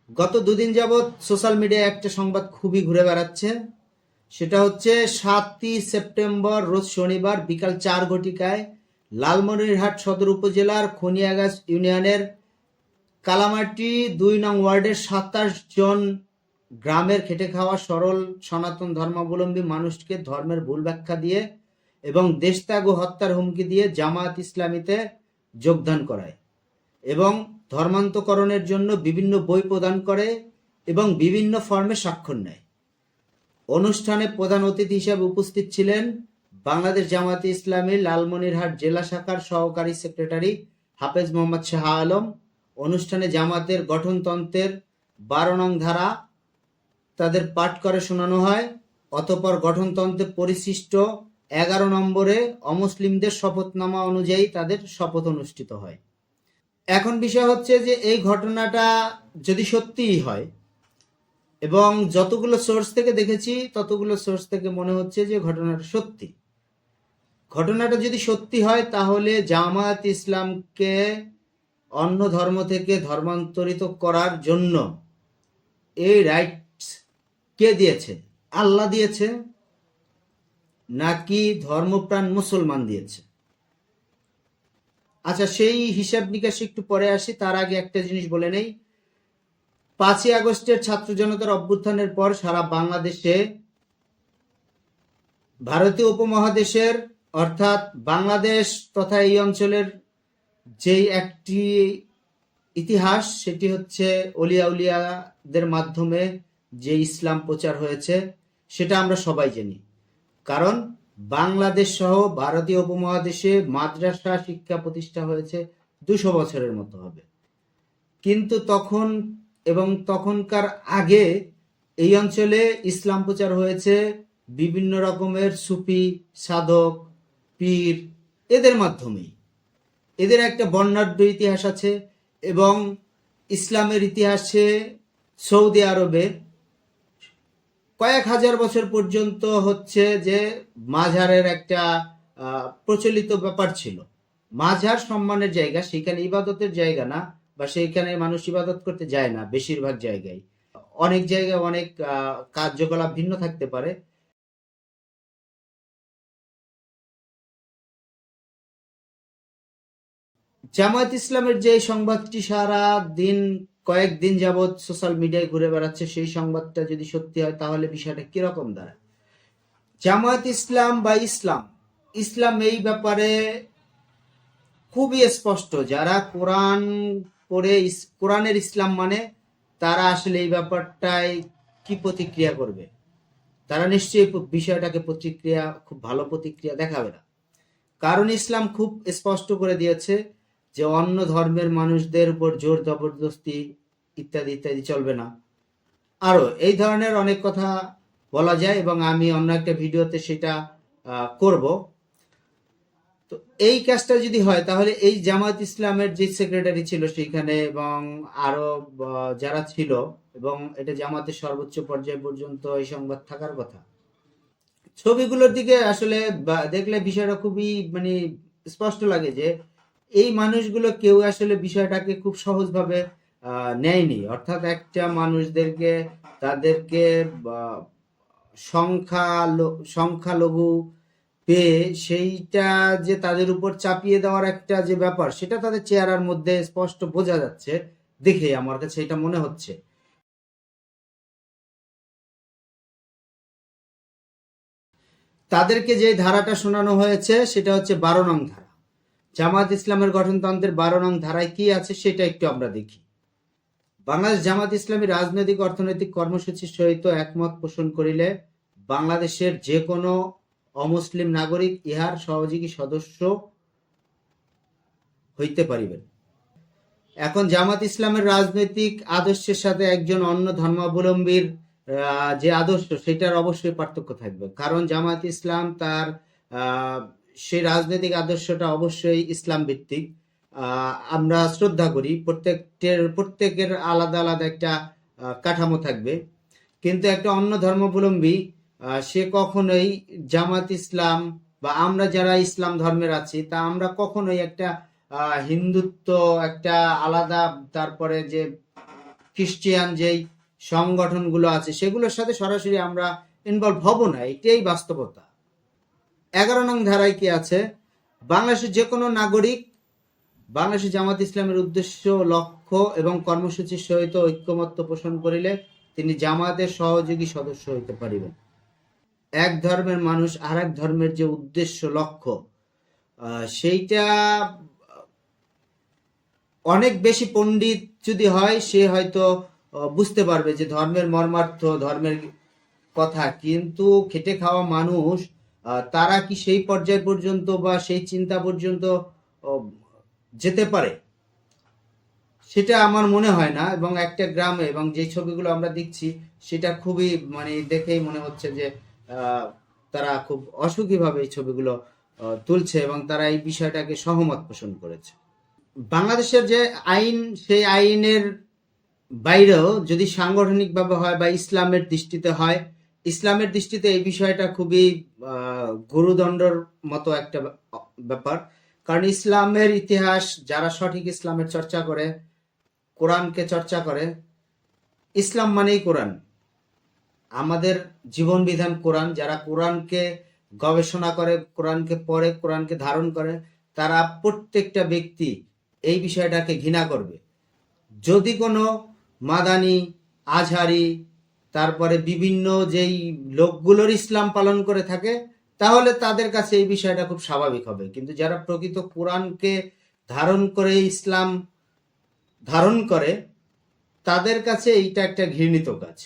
গত দুদিন যাবৎ সোশ্যাল মিডিয়ায় একটা সংবাদ খুবই ঘুরে বেড়াচ্ছে। সেটা হচ্ছে 7ই সেপ্টেম্বর রোজ শনিবার বিকাল 4 ঘটিকায় লালমনিরহাট সদর উপজেলার খনিয়াগাছ ইউনিয়নের কালামাটি 2 নং ওয়ার্ডের 27 জন গ্রামের খেটে খাওয়া সরল সনাতন ধর্মাবলম্বী মানুষকে ধর্মের ভুল ব্যাখ্যা দিয়ে এবং দেশত্যাগ ও হত্যার হুমকি দিয়ে জামায়াত ইসলামীতে যোগদান করায় এবং ধর্মান্তকরণের জন্য বিভিন্ন বই প্রদান করে এবং বিভিন্ন ফর্মে স্বাক্ষর নেয়। অনুষ্ঠানে প্রধান অতিথি হিসেবে উপস্থিত ছিলেন বাংলাদেশ জামায়াতে ইসলামী লালমনিরহাট জেলা শাখার সহকারী সেক্রেটারি হাফেজ মোহাম্মদ শাহ আলম। অনুষ্ঠানে জামাতের গঠনতন্ত্রের 12 নং ধারা তাদের পাঠ করে শোনানো হয়। অতঃপর গঠনতন্ত্রে পরিশিষ্ট 11 নম্বরে অমুসলিমদের শপথনামা অনুযায়ী তাদের শপথ অনুষ্ঠিত হয়। এখন বিষয় হচ্ছে যে এই ঘটনাটা যদি সত্যিই হয়, এবং যতগুলো সোর্স থেকে দেখেছি ততগুলো সোর্স থেকে মনে হচ্ছে যে ঘটনাটা সত্যি। ঘটনাটা যদি সত্যি হয় তাহলে জামায়াত ইসলামকে অন্য ধর্ম থেকে ধর্মান্তরিত করার জন্য এই রাইটস কে দিয়েছে? আল্লাহ দিয়েছে নাকি ধর্মপ্রাণ মুসলমান দিয়েছে? আচ্ছা, সেই হিসাব নিকাশ একটু পরে আসি। তার আগে একটা জিনিস বলে নেই। 5ই আগস্টের ছাত্র জনতার অভ্যুত্থানের পর সারা বাংলাদেশে ভারতীয় উপমহাদেশের অর্থাৎ বাংলাদেশ তথা এই অঞ্চলের যেই একটি ইতিহাস, সেটি হচ্ছে অলিয়া উলিয়াদের মাধ্যমে যে ইসলাম প্রচার হয়েছে, সেটা আমরা সবাই জানি। কারণ বাংলাদেশ সহ ভারতীয় উপমহাদেশে মাদ্রাসা শিক্ষা প্রতিষ্ঠা হয়েছে 200 বছরের মতো হবে। কিন্তু তখন এবং তখনকার আগে এই অঞ্চলে ইসলাম প্রচার হয়েছে বিভিন্ন রকমের সুফি, সাধক, পীর, এদের মাধ্যমেই। এদের একটা বর্ণাঢ্য ইতিহাস আছে এবং ইসলামের ইতিহাসে সৌদি আরবে কয়েক হাজার বছর পর্যন্ত হচ্ছে যে মাঝারের একটা প্রচলিত ব্যাপার ছিল। মাঝার সম্মানের জায়গা, সেখানে ইবাদতের জায়গা না, বা সেইখানে মানুষ ইবাদত করতে যায় না। বেশিরভাগ জায়গায়, অনেক জায়গায় অনেক কার্যকলাপ ভিন্ন থাকতে পারে। জামায়াত ইসলামের যে সংবাদটি সারা দিন কয়েকদিন যাবৎ সোশ্যাল মিডিয়ায় ঘুরে বেড়াচ্ছে, সেই সংবাদটা যদি সত্যি হয় তাহলে বিষয়টা কিরকম দাঁড়ায়? জামায়াত ইসলাম বা ইসলাম এই ব্যাপারে খুবই স্পষ্ট। যারা কোরআন পড়ে কোরআনের ইসলাম মানে, তারা আসলে এই ব্যাপারটায় কি প্রতিক্রিয়া করবে? তারা নিশ্চয়ই বিষয়টাকে খুব ভালো প্রতিক্রিয়া দেখাবে না। কারণ ইসলাম খুব স্পষ্ট করে দিয়েছে যে অন্য ধর্মের মানুষদের উপর জোর জবরদস্তি ইত্যাদি ইত্যাদি চলবে না। আরো এই ধরনের অনেক কথা বলা যায় এবং আমি অন্য একটা ভিডিওতে সেটা করব। তো এই কাজটা যদি হয় তাহলে এই জামাত ইসলামের যে সেক্রেটারি ছিল সেখানে এবং আরো যারা ছিল, এবং এটা জামাতের সর্বোচ্চ পর্যায় পর্যন্ত এই সংবাদ থাকার কথা। ছবিগুলোর দিকে আসলে দেখলে বিষয়টা খুবই স্পষ্ট লাগে যে এই মানুষগুলো কেউ আসলে বিষয়টাকে খুব সহজভাবে নেয়নি। অর্থাৎ একটা মানুষদেরকে, তাদেরকে সংখ্যালঘু পেয়ে সেইটা যে তাদের উপর চাপিয়ে দেওয়ার একটা যে ব্যাপার, সেটা তাদের চেহারার মধ্যে স্পষ্ট বোঝা যাচ্ছে। দেখে আমার কাছে এটা মনে হচ্ছে। তাদেরকে যে ধারাটা শোনানো হয়েছে সেটা হচ্ছে 12 নং ধারা। জামাত ইসলামের গঠনতন্ত্রের 12 নং ধারায় কি আছে সেটা একটু আমরা দেখি। বাংলাদেশ জামাত ইসলামী রাজনৈতিক অর্থনৈতিক কর্মসূচির সহিত একমত পোষণ করিলে বাংলাদেশের যে কোনো অমুসলিম নাগরিক ইহার সহযোগী সদস্য হইতে পারিবেন। এখন জামাত ইসলামের রাজনৈতিক আদর্শের সাথে একজন অন্য ধর্মাবলম্বীর যে আদর্শ, সেটার অবশ্যই পার্থক্য থাকবে। কারণ জামাত ইসলাম তার সেই রাজনৈতিক আদর্শটা অবশ্যই ইসলাম ভিত্তিক। আমরা শ্রদ্ধা করি, প্রত্যেকের আলাদা আলাদা একটা কাঠামো থাকবে। কিন্তু একটা অন্য ধর্মাবলম্বী সে কখনোই জামাত ইসলাম বা আমরা যারা ইসলাম ধর্মের আছি, তা আমরা কখনোই একটা হিন্দুত্ব, একটা আলাদা, তারপরে যে খ্রিস্টিয়ান যেই সংগঠনগুলো আছে সেগুলোর সাথে সরাসরি আমরা ইনভলভ হব না, এটাই বাস্তবতা। 11 নং ধারায় কি আছে? বাংলাদেশের যে কোনো নাগরিক বাংলাদেশ জামাত ইসলামের উদ্দেশ্য, লক্ষ্য এবং কর্মসূচির সহিত ঐক্যমত্য পোষণ করিলে তিনি জামাতের সহযোগী সদস্য হইতে পারিবেন। এক ধর্মের মানুষ আর এক ধর্মের যে উদ্দেশ্য, লক্ষ্য, সেইটা অনেক বেশি পণ্ডিত যদি হয় সে হয়তো বুঝতে পারবে যে ধর্মের মর্মার্থ, ধর্মের কথা। কিন্তু খেটে খাওয়া মানুষ তারা কি সেই পর্যায় পর্যন্ত বা সেই চিন্তা পর্যন্ত যেতে পারে? সেটা আমার মনে হয় না। এবং একটা গ্রামে এবং যে ছবিগুলো আমরা দেখছি সেটা খুবই দেখেই মনে হচ্ছে যে তারা খুব অসুখীভাবে এই ছবিগুলো তুলছে এবং তারা এই বিষয়টাকে সহমত পোষণ করেছে। বাংলাদেশের যে আইন, সেই আইনের বাইরেও যদি সাংগঠনিকভাবে হয় বা ইসলামের দৃষ্টিতে হয়, ইসলামের দৃষ্টিতে এই বিষয়টা খুবই গুরুদণ্ডর মতো একটা ব্যাপার। কারণ ইসলামের ইতিহাস, যারা সঠিক ইসলামের চর্চা করে, কোরআনকে চর্চা করে, ইসলাম মানেই কোরআন, আমাদের জীবন বিধান কোরআন। যারা কোরআনকে গবেষণা করে, কোরআনকে পড়ে, কোরআনকে ধারণ করে, তারা প্রত্যেকটা ব্যক্তি এই বিষয়টাকে ঘৃণা করবে। যদি কোনো মাদানি, আজহারি, তারপরে বিভিন্ন যেই লোকগুলোর ইসলাম পালন করে থাকে, তাহলে তাদের কাছে এই বিষয়টা খুব স্বাভাবিক হবে। কিন্তু যারা প্রকৃত কোরআনকে ধারণ করে, ইসলাম ধারণ করে, তাদের কাছে এইটা একটা ঘৃণিত কাজ।